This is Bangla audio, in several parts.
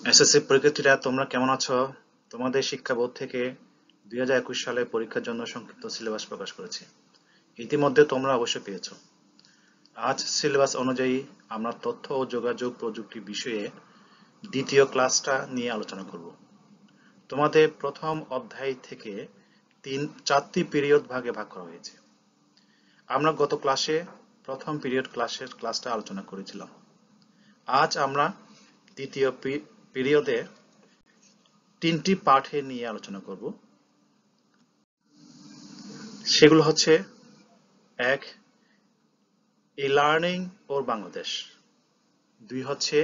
এসএসসি পরীক্ষার্থীরা তোমরা কেমন আছো? তোমাদের শিক্ষা বোর্ড থেকে 2021 সালে পরীক্ষার জন্য সংক্ষিপ্ত সিলেবাস প্রকাশ করেছে। ইতিমধ্যে তোমরা অবশ্যই পেয়েছো। আজ সিলেবাস অনুযায়ী আমরা তথ্য ও যোগাযোগ প্রযুক্তি বিষয়ে দ্বিতীয় ক্লাসটা নিয়ে আলোচনা করব। তোমাদের প্রথম অধ্যায় থেকে চারটি পিরিয়ড ভাগে ভাগ করা হয়েছে। আমরা গত ক্লাসে প্রথম পিরিয়ড ক্লাসটা আলোচনা করেছিলাম। আজ আমরা দ্বিতীয় পিরিয়ডে তিনটি পাঠে নিয়ে আলোচনা করব। সেগুলো হচ্ছে 1, ই-লার্নিং ফর বাংলাদেশ, 2 হচ্ছে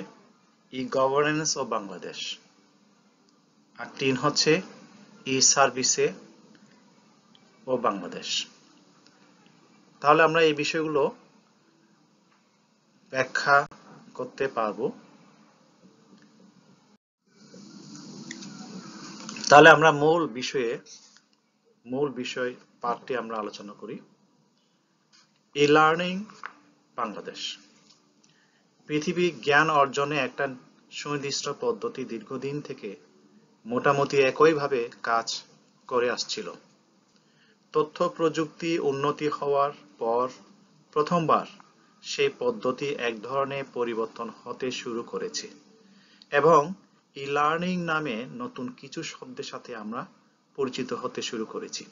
ই-গভর্নেন্স অফ বাংলাদেশ, আর 3 হচ্ছে ই-সার্ভিসে ও বাংলাদেশ। তাহলে আমরা এই বিষয়গুলো ব্যাখ্যা করতে পারবো। তাহলে আমরা মূল বিষয় পাঠটি আমরা আলোচনা করি। ই-লার্নিং বাংলাদেশ। পৃথিবী জ্ঞান অর্জনে একটা সুনির্দিষ্ট পদ্ধতি দীর্ঘদিন থেকে মোটামুটি একইভাবে কাজ করে আসছিল। তথ্য প্রযুক্তি উন্নতি হওয়ার পর প্রথমবার সেই পদ্ধতি এক ধরনের পরিবর্তন হতে শুরু করেছে এবং ই-লার্নিং নামে নতুন কিছু শব্দের সাথে আমরা পরিচিত হতে শুরু করেছি।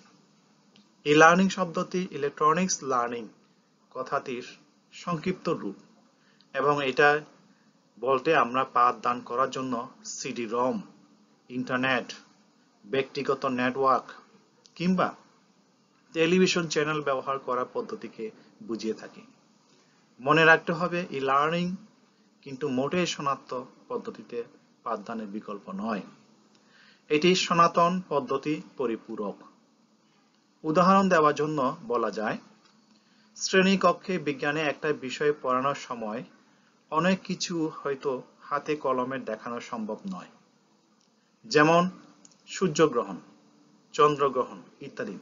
ই-লার্নিং শব্দটি ইলেকট্রনিক্স লার্নিং কথাটির সংক্ষিপ্ত রূপ এবং এটা বলতে আমরা পাঠদান করার জন্য সিডি-রম, ইন্টারনেট, ব্যক্তিগত নেটওয়ার্ক কিংবা টেলিভিশন চ্যানেল ব্যবহার করার পদ্ধতিকে বুঝিয়ে থাকি। মনে রাখতে হবে ই-লার্নিং কিন্তু মোটেই সনাতন পদ্ধতিতে পাঠদানের বিকল্প নয়। এটি সনাতন পদ্ধতি পরিপূরক। উদাহরণ দেওয়ার জন্য বলা যায়, শ্রেণীকক্ষে বিজ্ঞানে একটা বিষয় পড়ানোর সময় অনেক কিছু হয়তো হাতে কলমে দেখানো সম্ভব নয়, যেমন সূর্যগ্রহণ, চন্দ্রগ্রহণ ইত্যাদি।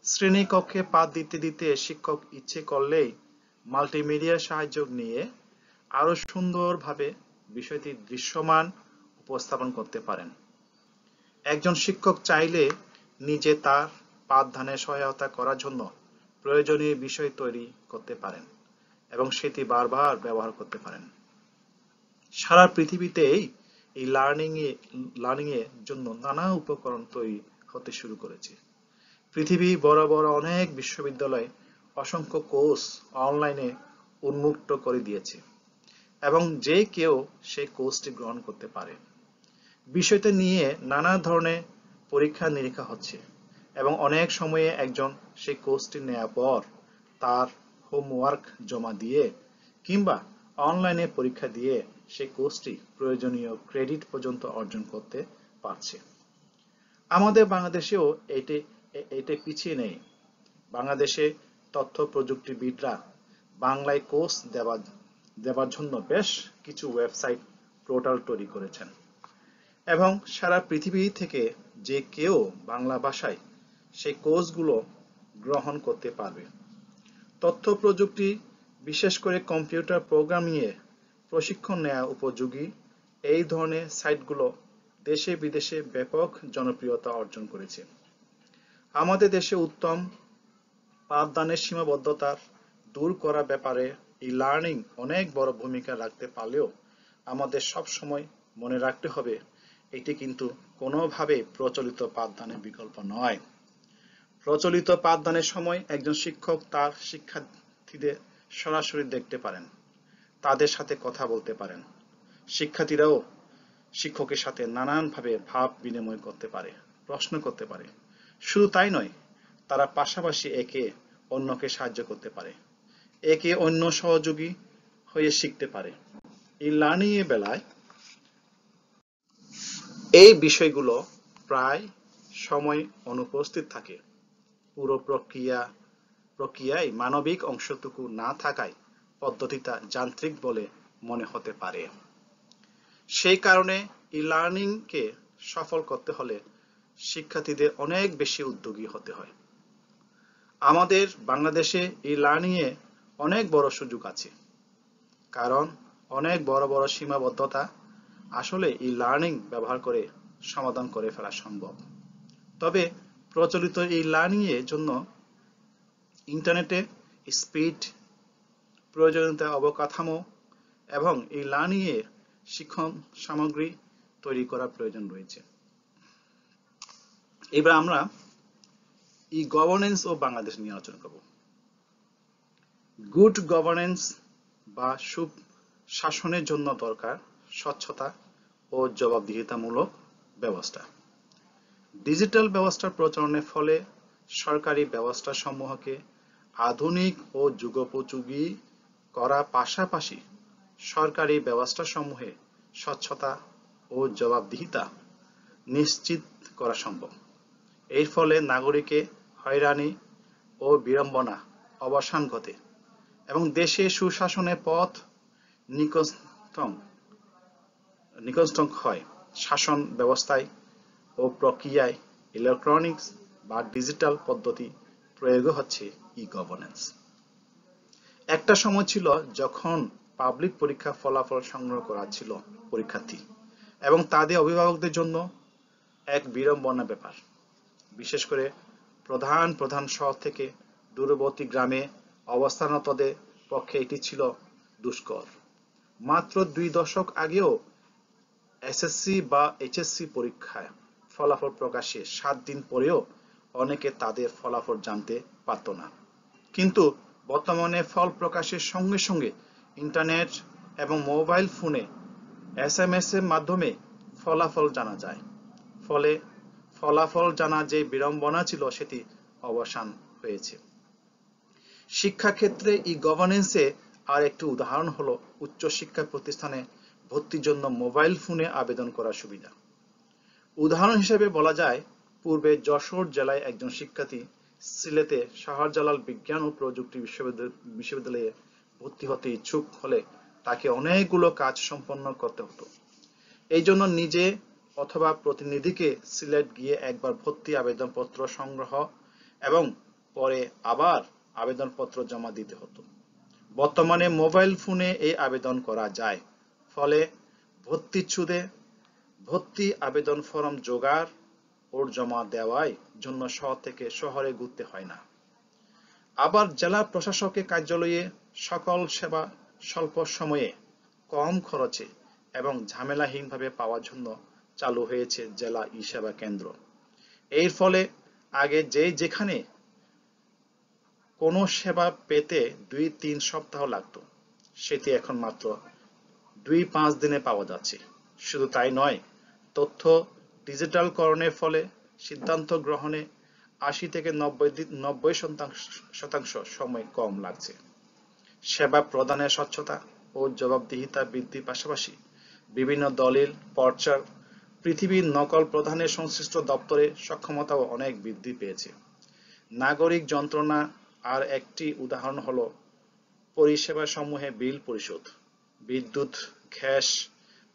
শ্রেণীকক্ষে পাঠ দিতে দিতে শিক্ষক ইচ্ছে করলেই মাল্টিমিডিয়ার সাহায্য নিয়ে আরো সুন্দরভাবে বিষয়টি দৃশ্যমান উপস্থাপন করতে পারেন। একজন শিক্ষক চাইলে নিজে তার পাঠদানে সহায়তা করার জন্য প্রয়োজনীয় বিষয় তৈরি করতে পারেন এবং সেটি বারবার ব্যবহার করতে পারেন। সারা পৃথিবীতেই এই লার্নিং এর জন্য নানা উপকরণ তৈরি হতে শুরু করেছে। পৃথিবী বড় বড় অনেক বিশ্ববিদ্যালয় অসংখ্য কোর্স অনলাইনে উন্মুক্ত করে দিয়েছে এবং যে কেউ সেই কোর্সটি গ্রহণ করতে পারে। বিষয়টা নিয়ে নানা ধরনের পরীক্ষা নিরীক্ষা হচ্ছে এবং অনেক সময়ে একজন সেই কোর্সটি নেওয়ার পর তার হোমওয়ার্ক জমা দিয়ে কিংবা অনলাইনে পরীক্ষা দিয়ে সেই কোর্সটি প্রয়োজনীয় ক্রেডিট পর্যন্ত অর্জন করতে পারছে। আমাদের বাংলাদেশেও এটি পিছিয়ে নেই। বাংলাদেশে তথ্য প্রযুক্তিবিদরা বাংলায় কোর্স দেওয়ার জন্য বেশ কিছু ওয়েবসাইট পোর্টাল তৈরি করেছেন এবং সারা পৃথিবী থেকে যে কেউ বাংলা ভাষায় সেই কোর্সগুলো গ্রহণ করতে পারবে। তথ্য প্রযুক্তি, বিশেষ করে কম্পিউটার প্রোগ্রামিংয়ে প্রশিক্ষণ নেওয়া উপযোগী এই ধরনের সাইটগুলো দেশে বিদেশে ব্যাপক জনপ্রিয়তা অর্জন করেছে। আমাদের দেশে উত্তম পাঠদানের সীমাবদ্ধতার দূর করার ব্যাপারে ই-লার্নিং অনেক বড় ভূমিকা রাখতে পারলেও আমাদের সব সময় মনে রাখতে হবে এটি কিন্তু কোনোভাবে প্রচলিত পাঠদানের বিকল্প নয়। প্রচলিত পাঠদানের সময় একজন শিক্ষক তার শিক্ষার্থীদের সরাসরি দেখতে পারেন, তাদের সাথে কথা বলতে পারেন। শিক্ষার্থীরাও শিক্ষকের সাথে নানানভাবে ভাব বিনিময় করতে পারে, প্রশ্ন করতে পারে। শুধু তাই নয়, তারা পাশাপাশি একে অন্যকে সাহায্য করতে পারে, একে অন্য সহযোগী হয়ে শিখতে পারে। এই লার্নিং এর বেলায় এই বিষয়গুলো প্রায় সময় অনুপস্থিত থাকে। পুরো প্রক্রিয়ায় মানবিক অংশটুকু না থাকায় পদ্ধতিটা যান্ত্রিক বলে মনে হতে পারে। সেই কারণে ই-লার্নিংকে সফল করতে হলে শিক্ষার্থীদের অনেক বেশি উদ্যোগী হতে হয়। আমাদের বাংলাদেশে ই-লার্নিং এ অনেক বড় সুযোগ আছে, কারণ অনেক বড় বড় সীমাবদ্ধতা আসলে ই লার্নিং ব্যবহার করে সমাধান করে ফেলা সম্ভব। তবে প্রচলিত ই লার্নিং এর জন্য ইন্টারনেটে স্পিড, প্রয়োজনীয়তা অবকাঠামো এবং এই লার্নিং এর শিক্ষণ সামগ্রী তৈরি করার প্রয়োজন রয়েছে। এবার আমরা ই গভর্নেন্স ও বাংলাদেশ নিয়ে আলোচনা করব। গুড গভর্নেন্স বা সুশাসনের জন্য দরকার স্বচ্ছতা ও জবাবদিহিতামূলক ব্যবস্থা। ডিজিটাল ব্যবস্থার প্রচলনের ফলে সরকারি ব্যবস্থা সমূহকে আধুনিক ও যুগোপযোগী করার পাশাপাশি সরকারি ব্যবস্থা সমূহে স্বচ্ছতা ও জবাবদিহিতা নিশ্চিত করা সম্ভব। এর ফলে নাগরিকের হয়রানি ও বিড়ম্বনা অবসান ঘটে এবং দেশে সুশাসনের পথ নিকটতম হয়। শাসন ব্যবস্থায় ও প্রক্রিয়ায় ইলেকট্রনিক্স বা ডিজিটাল পদ্ধতি প্রয়োগ হচ্ছে ই গভর্নেন্স। একটা সময় ছিল যখন পাবলিক পরীক্ষা ফলাফল সংগ্রহ করা ছিল পরীক্ষার্থী এবং তাদের অভিভাবকদের জন্য এক বিড়ম্বনা ব্যাপার। বিশেষ করে প্রধান প্রধান শহর থেকে দূরবর্তী গ্রামে অবস্থানরতদের পক্ষে এটি ছিল দুষ্কর। মাত্র 2 দশক আগেও এসএসসি বা এইচএসসি পরীক্ষায় ফলাফল প্রকাশে 7 দিন পরেও অনেকে তাদের ফলাফল জানতে পারত না। কিন্তু বর্তমানে ফল প্রকাশের সঙ্গে সঙ্গে ইন্টারনেট এবং মোবাইল ফোনে এসএমএস এর মাধ্যমে ফলাফল জানা যায়। ফলে ফলাফল জানা যে বিড়ম্বনা ছিল সেটি অবসান হয়েছে। শিক্ষাক্ষেত্রে ই গভর্নেন্সে আর একটি উদাহরণ হলো উচ্চশিক্ষা প্রতিষ্ঠানে ভর্তির জন্য মোবাইল ফোনে আবেদন করার সুবিধা। উদাহরণ হিসেবে বলা যায়, পূর্বে যশোর জেলায় একজন শিক্ষার্থী সিলেটে শাহজালাল বিজ্ঞান ও প্রযুক্তি বিশ্ববিদ্যালয়ে ভর্তি হতে ইচ্ছুক হলে তাকে অনেকগুলো কাজ সম্পন্ন করতে হতো। এই জন্য নিজে অথবা প্রতিনিধিকে সিলেট গিয়ে একবার ভর্তি আবেদনপত্র সংগ্রহ এবং পরে আবার আবেদনপত্র জমা দিতে হতো। বর্তমানে মোবাইল ফোনে এই আবেদন করা যায়। ফলে ভর্তিচ্ছুদের ভর্তি আবেদন ফরম জোগাড় ও জমা দেওয়ার জন্য শহর থেকে শহরে ঘুরতে হয় না। আবার জেলা প্রশাসকের কার্যালয়ে সকল সেবা স্বল্প সময়ে, কম খরচে এবং ঝামেলাহীনভাবে পাওয়ার জন্য চালু হয়েছে জেলা ই সেবা কেন্দ্র। এর ফলে আগে যেখানে কোনো সেবা পেতে 2-3 সপ্তাহ লাগতো, সেটি এখন মাত্র 2-5 দিনে পাওয়া যাচ্ছে। শুধু তাই নয়, তথ্য ডিজিটালকরণের ফলে সিদ্ধান্ত গ্রহণে 80-90% সময় কম লাগছে। সেবা প্রদানের স্বচ্ছতা ও জবাবদিহিতা বৃদ্ধির পাশাপাশি বিভিন্ন দলিল, পর্চার, পৃথিবীর নকল প্রদানের সংশ্লিষ্ট দপ্তরের সক্ষমতাও অনেক বৃদ্ধি পেয়েছে। নাগরিক যন্ত্রণা আর একটি উদাহরণ হলো পরিষেবা সমূহে বিল পরিশোধ। বিদ্যুৎ, গ্যাস,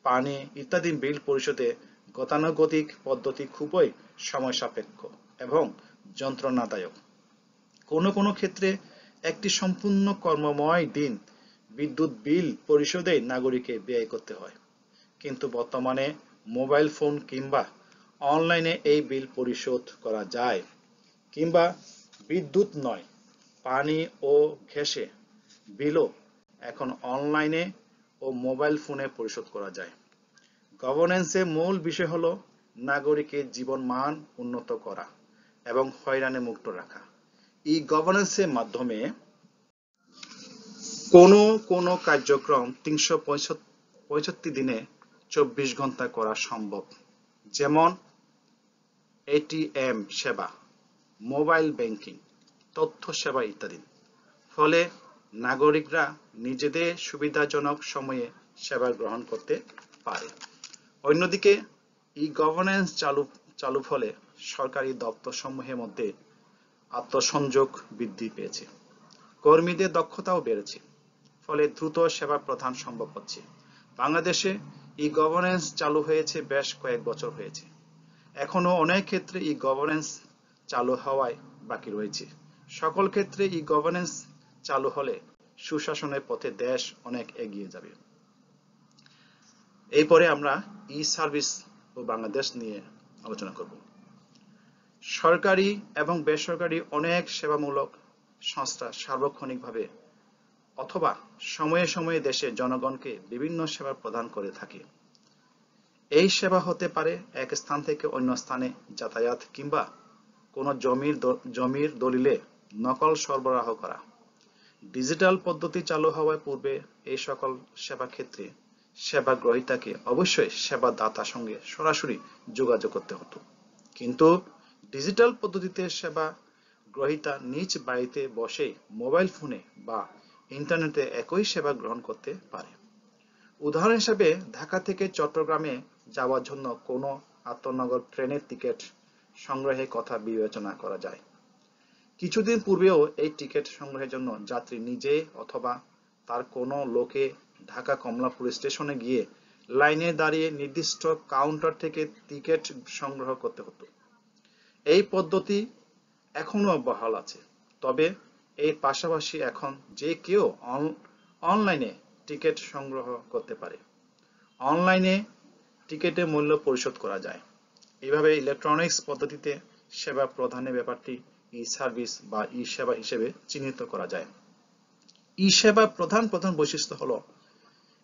পানি ইত্যাদি বিল পরিশোধে গতানুগতিক পদ্ধতি খুবই সময় সাপেক্ষ এবং যন্ত্রণাদায়ক। কোনো কোনো ক্ষেত্রে একটি সম্পূর্ণ কর্মময় দিন বিদ্যুৎ বিল পরিশোধে নাগরিককে ব্যয় করতে হয়। কিন্তু বর্তমানে মোবাইল ফোন কিংবা অনলাইনে এই বিল পরিশোধ করা যায়। কিংবা বিদ্যুৎ নয়, পানি ও গ্যাসে বিলও এখন অনলাইনে ও মোবাইল ফোনে পরিশোধ করা যায়। গভর্নেন্সের মূল বিষয় হলো নাগরিকের জীবন মান উন্নত করা এবং হয়রানি মুক্ত রাখা। ই গভর্নেন্সের মাধ্যমে কোনো কার্যক্রম 365 দিনে 24 ঘন্টা করা সম্ভব, যেমন এটিএম সেবা, মোবাইল ব্যাংকিং, তথ্য সেবা ইত্যাদি। ফলে নাগরিকরা নিজেদের সুবিধাজনক সময়ে সেবা গ্রহণ করতে পারে। অন্যদিকে ই গভর্নেন্স চালু ফলে সরকারি দপ্তর সমূহের মধ্যে আত্মসংযোগ বৃদ্ধি পেয়েছে, কর্মীদের দক্ষতাও বেড়েছে। ফলে দ্রুত সেবা প্রদান সম্ভব হচ্ছে। বাংলাদেশে ই গভর্নেন্স চালু হয়েছে বেশ কয়েক বছর হয়েছে। এখনো অনেক ক্ষেত্রে ই গভর্নেন্স চালু হওয়ায় বাকি রয়েছে। সকল ক্ষেত্রে ই গভর্নেন্স চালু হলে সুশাসনের পথে দেশ অনেক এগিয়ে যাবে। এরপরে আমরা ই সার্ভিস ও বাংলাদেশ নিয়ে আলোচনা করব। সরকারি এবং বেসরকারি অনেক সেবামূলক সংস্থা সার্বক্ষণিকভাবে অথবা সময়ে সময়ে দেশের জনগণকে বিভিন্ন সেবা প্রদান করে থাকে। এই সেবা হতে পারে এক স্থান থেকে অন্য স্থানে যাতায়াত কিংবা কোনো জমির দলিলে নকল সরবরাহ করা। ডিজিটাল পদ্ধতি চালু হওয়ার পূর্বে এই সকল সেবা ক্ষেত্রে সেবা গ্রহীতাকে অবশ্যই সেবা দাতার সঙ্গে সরাসরি যোগাযোগ করতে হতো, কিন্তু ডিজিটাল পদ্ধতিতে সেবা গ্রহীতা নিজ বাড়িতে বসে মোবাইল ফোনে বা ইন্টারনেটে একই সেবা গ্রহণ করতে পারে। উদাহরণ হিসেবে ঢাকা থেকে চট্টগ্রামে যাওয়ার জন্য কোনো আন্তনগর ট্রেনের টিকিট সংগ্রহের কথা বিবেচনা করা যায়। কিছুদিন পূর্বেও এই টিকিট সংগ্রহের জন্য যাত্রী নিজে অথবা তার কোনো লোকে ঢাকা কমলাপুর স্টেশনে গিয়ে লাইনে দাঁড়িয়ে নির্দিষ্ট কাউন্টার থেকে টিকিট সংগ্রহ করতে হতো। এই পদ্ধতি এখনো বহাল আছে, তবে এর পাশাপাশি এখন যে কেউ অনলাইনে টিকিট সংগ্রহ করতে পারে। অনলাইনে টিকিটের মূল্য পরিশোধ করা যায়। এইভাবে ইলেকট্রনিক্স পদ্ধতিতে সেবা প্রদানের ব্যাপারটি ই সার্ভিস বা ই সেবা হিসেবে চিহ্নিত করা যায়। ই সেবার প্রধান প্রধান বৈশিষ্ট্য হলো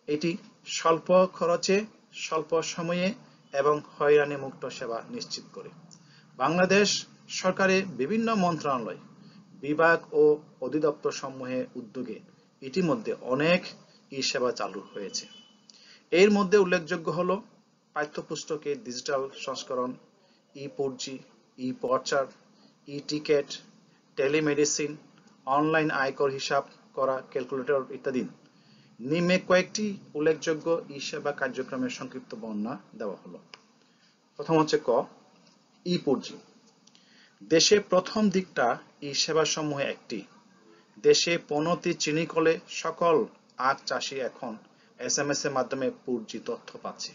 এটি স্বল্প খরচে, স্বল্প সময়ে এবং হয়রানি মুক্ত সেবা নিশ্চিত করে। বাংলাদেশ সরকারের বিভিন্ন মন্ত্রণালয়, বিভাগ ও অধিদপ্তর সমূহের উদ্যোগে ইতিমধ্যে অনেক ই সেবা চালু হয়েছে। এর মধ্যে উল্লেখযোগ্য হলো পাঠ্যপুস্তকের ডিজিটাল সংস্করণ, ই পড়জি, ই পর্চার, ই টিকেট, টেলিমেডিসিন, অনলাইন আয়কর হিসাব করা ক্যালকুলেটর ইত্যাদি। নিম্নে কয়েকটি উল্লেখযোগ্য ই সেবা কার্যক্রমের সংক্ষিপ্ত বর্ণনা দেওয়া হলো। প্রথম হচ্ছে ক, ই পড়জি। দেশে প্রথম দিকটা ই সেবা সমূহে একটি। দেশে 15টি চিনি কলে সকল আখ চাষি এখন SMS এর মাধ্যমে পূর্জি তথ্য পাচ্ছে।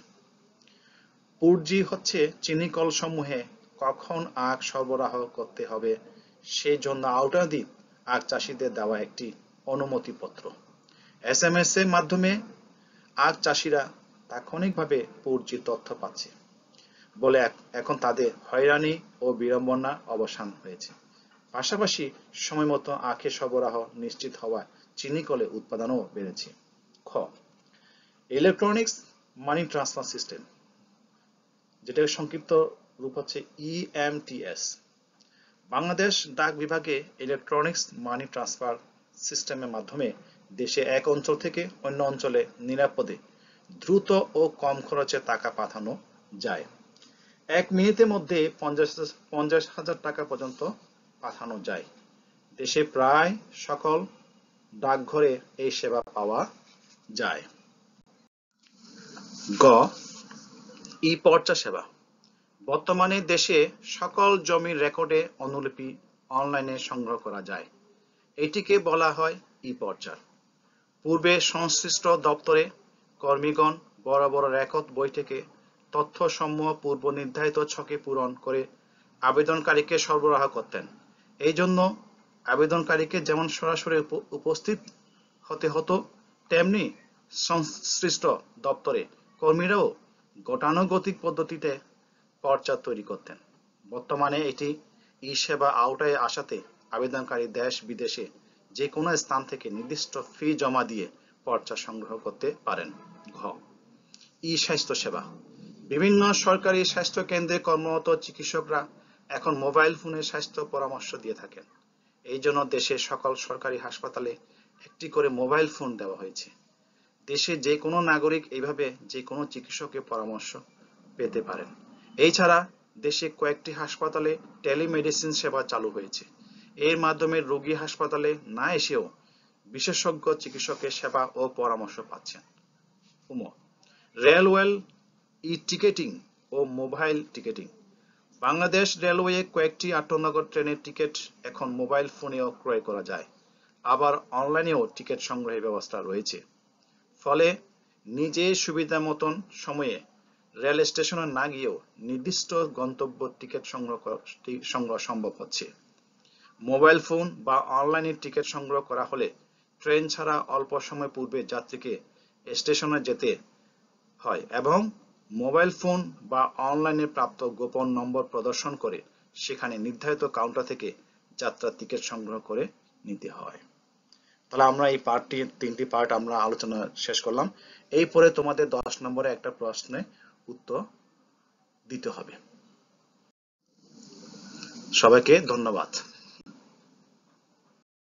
পূর্জি হচ্ছে চিনি কল সমূহে কখন আখ সরবরাহ করতে হবে সেই জন্য আওতাধীন আখ চাষিদের দেওয়া একটি অনুমতিপত্র। SMS এর মাধ্যমে আখ চাষিরা তাৎক্ষণিকভাবে পূর্জি তথ্য পাচ্ছে বলে এখন তাদের হয়রানি ও বিড়ম্বনা অবসান হয়েছে। পাশাপাশি সময়মতো আখের সরবরাহ নিশ্চিত হওয়া চিনি কলে উৎপাদনও বেড়েছে। খ, ইলেকট্রনিক্স মানি ট্রান্সফার সিস্টেম, যেটার সংক্ষিপ্ত রূপ হচ্ছে EMTS। বাংলাদেশ ডাক বিভাগে ইলেকট্রনিক্স মানি ট্রান্সফার সিস্টেমের মাধ্যমে দেশে এক অঞ্চল থেকে অন্য অঞ্চলে নিরাপদে, দ্রুত ও কম খরচে টাকা পাঠানো যায়। 1 মিনিটের মধ্যে 50,000 টাকা পর্যন্ত পাঠানো যায়। দেশে প্রায় সকল ডাকঘরে এই সেবা পাওয়া যায়। গ, ই পর্চা সেবা। বর্তমানে দেশে সকল জমির রেকর্ডে অনুলিপি অনলাইনে সংগ্রহ করা যায়। এটিকে বলা হয় ই পর্চা। পূর্বে সংশ্লিষ্ট দপ্তরে কর্মীগণ বড় বড় রেকর্ড বই থেকে তথ্যসমূহ পূর্ব নির্ধারিত ছকে পূরণ করে আবেদনকারীকে সরবরাহ করতেন। এই জন্য আবেদনকারীকে যেমন সরাসরি উপস্থিত হতে হতো, তেমনি সংশ্লিষ্ট দপ্তরে কর্মীরাও গতানুগতিক পদ্ধতিতে পর্চা তৈরি করতেন। বর্তমানে এটি ই সেবা আওতায় আসাতে আবেদনকারী দেশ বিদেশে যে কোনো স্থান থেকে নির্দিষ্ট ফি জমা দিয়ে পর্চা সংগ্রহ করতে পারেন। ঘ, ই স্বাস্থ্য সেবা। বিভিন্ন সরকারি স্বাস্থ্য কেন্দ্রে কর্মরত চিকিৎসকরা এখন মোবাইল ফোনে স্বাস্থ্য পরামর্শ দিয়ে থাকেন। এই জন্য দেশের সকল সরকারি হাসপাতালে একটি করে মোবাইল ফোন দেওয়া হয়েছে। দেশে যে কোনো নাগরিক এইভাবে যে কোনো চিকিৎসকের পরামর্শ পেতে পারেন। এছাড়া দেশে কয়েকটি হাসপাতালে টেলিমেডিসিন সেবা চালু হয়েছে। এর মাধ্যমে রোগী হাসপাতালে না এসেও বিশেষজ্ঞ চিকিৎসকের সেবা ও পরামর্শ পাচ্ছেন। রেলওয়ে ই টিকেটিং ও মোবাইল টিকেটিং। বাংলাদেশ রেলওয়ে কয়েকটি আন্তনগর ট্রেনের টিকিট এখন মোবাইল ফোনেও ক্রয় করা যায়। আবার অনলাইনেও টিকিট সংগ্রহের ব্যবস্থা রয়েছে। ফলে নিজে সুবিধা মতন সময়ে রেল স্টেশনে না গিয়েও নির্দিষ্ট গন্তব্য টিকিট সংগ্রহ সম্ভব হচ্ছে। মোবাইল ফোন বা অনলাইনে টিকিট সংগ্রহ করা হলে ট্রেন ছাড়া অল্প সময় পূর্বে যাত্রীকে স্টেশনে যেতে হয় এবং মোবাইল ফোন বা অনলাইনে প্রাপ্ত গোপন নম্বর প্রদর্শন করে সেখানে নির্ধারিত কাউন্টার থেকে যাত্রার টিকিট সংগ্রহ করে নিতে হয়। তাহলে আমরা এই তিনটি পার্ট আমরা আলোচনা শেষ করলাম। এই পরে তোমাদের 10 নম্বরে একটা প্রশ্নে উত্তর দিতে হবে। সবাইকে ধন্যবাদ।